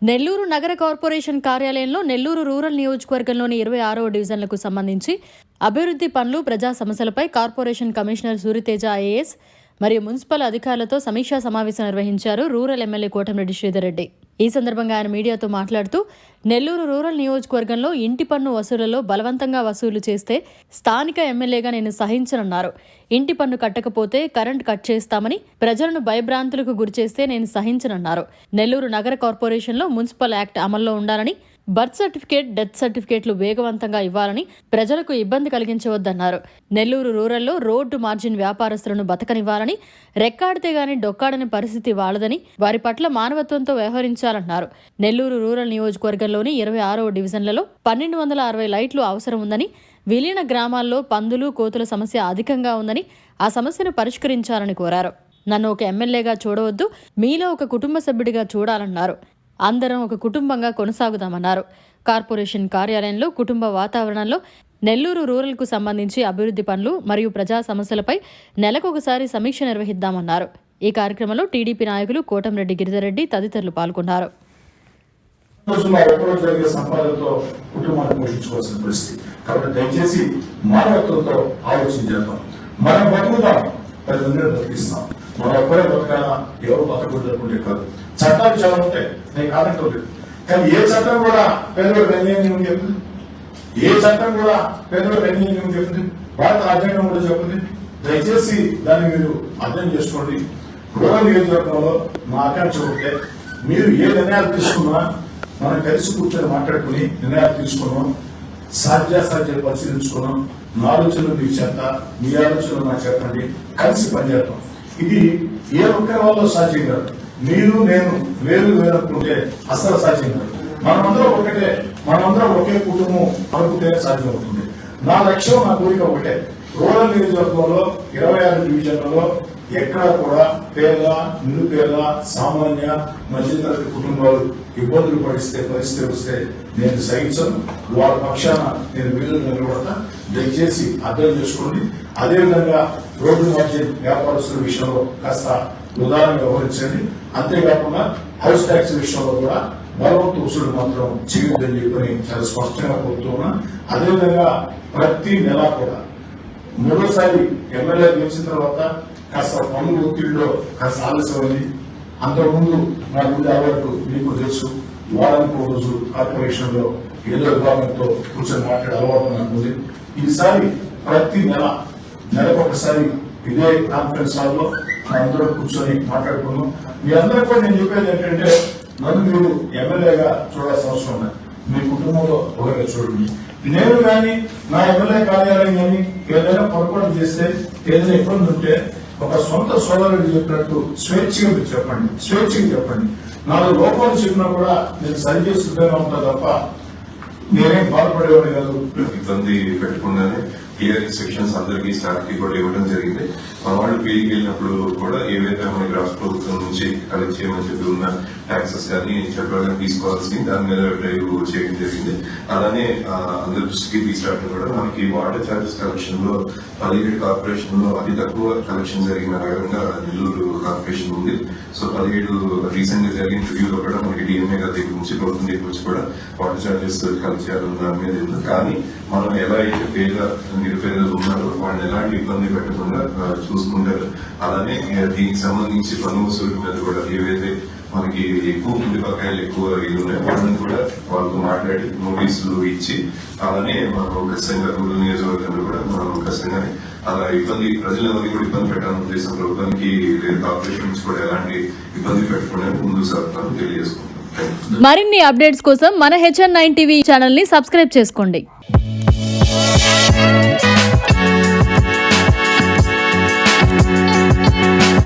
నెల్లూరు నగర కార్పొరేషన్ కార్యాలయంలో నెల్లూరు రూరల్ నియోజకవర్గంలోని 26వ డివిజన్లకు సంబంధించి అభివృద్ధి పనులు, ప్రజా సమస్యలపై కార్పొరేషన్ కమిషనర్ సూరితేజ ఐఏఎస్ మరియు మున్సిపల్ అధికారులతో సమీక్షా సమావేశం నిర్వహించారు రూరల్ ఎమ్మెల్యే కోటమిరెడ్డి శ్రీధర్ రెడ్డి. ఈ సందర్భంగా ఆయన మీడియాతో మాట్లాడుతూ నెల్లూరు రూరల్ నియోజకవర్గంలో ఇంటి పన్ను వసూళ్లలో బలవంతంగా వసూలు చేస్తే స్థానిక ఎమ్మెల్యేగా నేను సహించనన్నారు. ఇంటి పన్ను కట్టకపోతే కరెంట్ కట్ చేస్తామని ప్రజలను భయభ్రాంతులకు గురిచేస్తే నేను సహించనన్నారు. నెల్లూరు నగర కార్పొరేషన్లో మున్సిపల్ యాక్ట్ అమల్లో ఉండాలని, బర్త్ సర్టిఫికేట్, డెత్ సర్టిఫికేట్లు వేగవంతంగా ఇవ్వాలని, ప్రజలకు ఇబ్బంది కలిగించవద్దన్నారు. నెల్లూరు రూరల్లో రోడ్డు మార్జిన్ వ్యాపారస్తులను బతకనివ్వాలని, రెక్కాడితే గాని డొక్కాడని పరిస్థితి వాళ్లదని, వారి పట్ల మానవత్వంతో వ్యవహరించాలన్నారు. నెల్లూరు రూరల్ నియోజకవర్గంలోని 26వ డివిజన్లలో 1260 లైట్లు అవసరం ఉందని, విలీన గ్రామాల్లో పందులు, కోతుల సమస్య అధికంగా ఉందని, ఆ సమస్యను పరిష్కరించాలని కోరారు. నన్ను ఒక ఎమ్మెల్యేగా చూడవద్దు, మీలో ఒక కుటుంబ సభ్యుడిగా చూడాలన్నారు. అందరం ఒక కుటుంబంగా కొనసాగుదామన్నారు. కార్పొరేషన్ కార్యాలయంలో కుటుంబ వాతావరణంలో నెల్లూరు రూరల్కు సంబంధించి అభివృద్ధి పనులు మరియు ప్రజా సమస్యలపై నెలకొకసారి సమీక్ష నిర్వహిద్దామన్నారు. ఈ కార్యక్రమంలో టీడీపీ నాయకులు కోటమిరెడ్డి గిరిధర్రెడ్డి తదితరులు పాల్గొన్నారు. చట్టాలు చాలా ఉంటాయి, నేను కాదంటలేదు. కానీ ఏ చట్టం కూడా పేదలకు అన్యాయం చెప్తుంది, ఏ చట్టం కూడా పేదలకు అన్యాయం చెప్తుంది, భారత రాజ్యాంగం కూడా చెప్తుంది. దయచేసి దాన్ని మీరు అర్థం చేసుకోండి. రూరల్ నియోజకవర్గంలో మా ఆకాంక్ష ఉంటే మీరు ఏ నిర్ణయాలు తీసుకున్నా మనం కలిసి కూర్చొని మాట్లాడుకుని నిర్ణయాలు తీసుకున్నాం, సాధ్యాసాధ్యాలు పరిశీలించుకున్నాం. నా ఆలోచనలు మీకు చేత, మీ ఆలోచనలు నాకు చెప్పండి, కలిసి పనిచేద్దాం. ఇది ఏ ఒక్కరి వల్ల సాధ్యం కాదు. మీరు నేను వేరు వేరనుకుంటే అసలు సాధ్యం కాదు. మనమందరం ఒకటే, మనమందరం ఒకే కుటుంబం అనుకుంటే సాధ్యం అవుతుంది. నా లక్ష్యం, నా కోరిక ఒకటే. రూరల్ నియోజకవర్గంలో 26 డివిజన్లలో ఎక్కడ కూడా పేద, నిరుపేద, సామాన్య, మధ్యతరగతి కుటుంబాలు ఇబ్బందులు పరిస్థితి వస్తే నేను సహించను. వాళ్ళ పక్షాన నేను వీళ్ళు నిలబడతా. దయచేసి అర్థం చేసుకోండి. అదేవిధంగా రోడ్డు మార్జిన్ వ్యాపారస్తుల విషయంలో కాస్త ఉదాహరణ వ్యవహరించండి. అంతేకాకుండా హౌస్ ట్యాక్స్ విషయంలో కూడా బలవంతు వసూలు మాత్రం చేయొద్దని చెప్పని చాలా స్పష్టంగా కోరుతున్నా. అదేవిధంగా ప్రతి నెల కూడా మూడోసారి ఎమ్మెల్యే గెలిచిన తర్వాత కాస్త పనుల ఒత్తిడిలో కాస్త ఆలస్యమైంది. అంతకుముందు నా ముందు అలవాటు మీకు తెలుసు, వారానికి ఒక రోజు కార్పొరేషన్ లో ఏదో విభాగంతో కూర్చొని మాట్లాడే అలవాటు నాకు ఉంది. ఈసారి ప్రతి నెలకొకసారి ఇదే కాన్ఫరెన్స్ హాల్ లో అందరూ కూర్చొని మాట్లాడుకున్నాం. మీ అందరూ కూడా నేను చెప్పేది ఏంటంటే, నన్ను మీరు ఎమ్మెల్యేగా చూడాల్సిన అవసరం ఉన్నాయి, మీ కుటుంబంలో ఒకరిగా చూడండి. నేను కానీ నా ఎమ్మెల్యే కార్యాలయం కానీ ఏదైనా పొరపాటు చేస్తే, ఏదైనా ఇబ్బంది ఉంటే ఒక సొంత సోదరుడు చెప్పినట్టు స్వేచ్ఛగా మీరు చెప్పండి. నాలుగు లోపాలు చెప్పినా కూడా నేను సరి చేస్తుంటేనే ఉంటా తప్ప నేనేం బాధపడేవాడు కాదు. ఇబ్బంది పెట్టకుండానే క్లియర్ సెక్షన్స్ అందరికీ స్టాఫ్ కి కూడా ఇవ్వడం జరిగింది. మన వాళ్ళు ఫీల్డ్కి వెళ్ళినప్పుడు కూడా ఏవైతే మనకి రాష్ట్ర ప్రభుత్వం నుంచి కలెక్ట్ చేయమని చెప్పి ఉన్న ట్యాక్సెస్ కానీ చట్టాలు తీసుకోవాల్సి దాని మీద డ్రైవ్ చేయడం జరిగింది. అలానే అందరి దృష్టికి తీసుకురావడం కూడా మనకి వాటర్ ఛార్జెస్ కలెక్షన్ లో 17 కార్పొరేషన్ లో అతి తక్కువ కలెక్షన్ జరిగిన నగరంగా నెల్లూరు కార్పొరేషన్ ఉంది. సో 17 రీసెంట్ గా జరిగిన రివ్యూలో కూడా మనకి డిఎంఏ గారి దగ్గర నుంచి ప్రభుత్వం దగ్గర నుంచి కూడా వాటర్ ఛార్జెస్ కలెక్ట్ చేయాలన్న దాని మీద ఉంది. కానీ మనం ఎలా అయితే పేద నిరుపేదలు ఉన్నారో వాళ్ళని ఎలాంటి ఇబ్బంది పెట్టకుండా చూసుకుంటారు. అలానే దీనికి సంబంధించి పన్ను వసూలు మీద కూడా ఏవైతే మనకి ఎక్కువ ముందు బకాయిలు ఎక్కువ ఇది ఉన్నాయి వాళ్ళని కూడా వాళ్ళతో మాట్లాడి నోటీసులు ఇచ్చి, అలానే మనం ఖచ్చితంగా రూరల్ నియోజకవర్గంలో కూడా మనం ఖచ్చితంగానే అలా ప్రజలు ఎవరికి కూడా ఇబ్బంది పెట్టాలని ఉద్దేశం ప్రభుత్వానికి లేదు. కార్పొరేషన్ నుంచి కూడా ఎలాంటి ఇబ్బంది పెట్టకుండా ముందుకు సాగుతాను తెలియజేసుకుంటాం. మరిన్ని అప్డేట్స్ కోసం మన HN9 టీవీ ఛానల్ ని సబ్స్క్రైబ్ చేసుకోండి.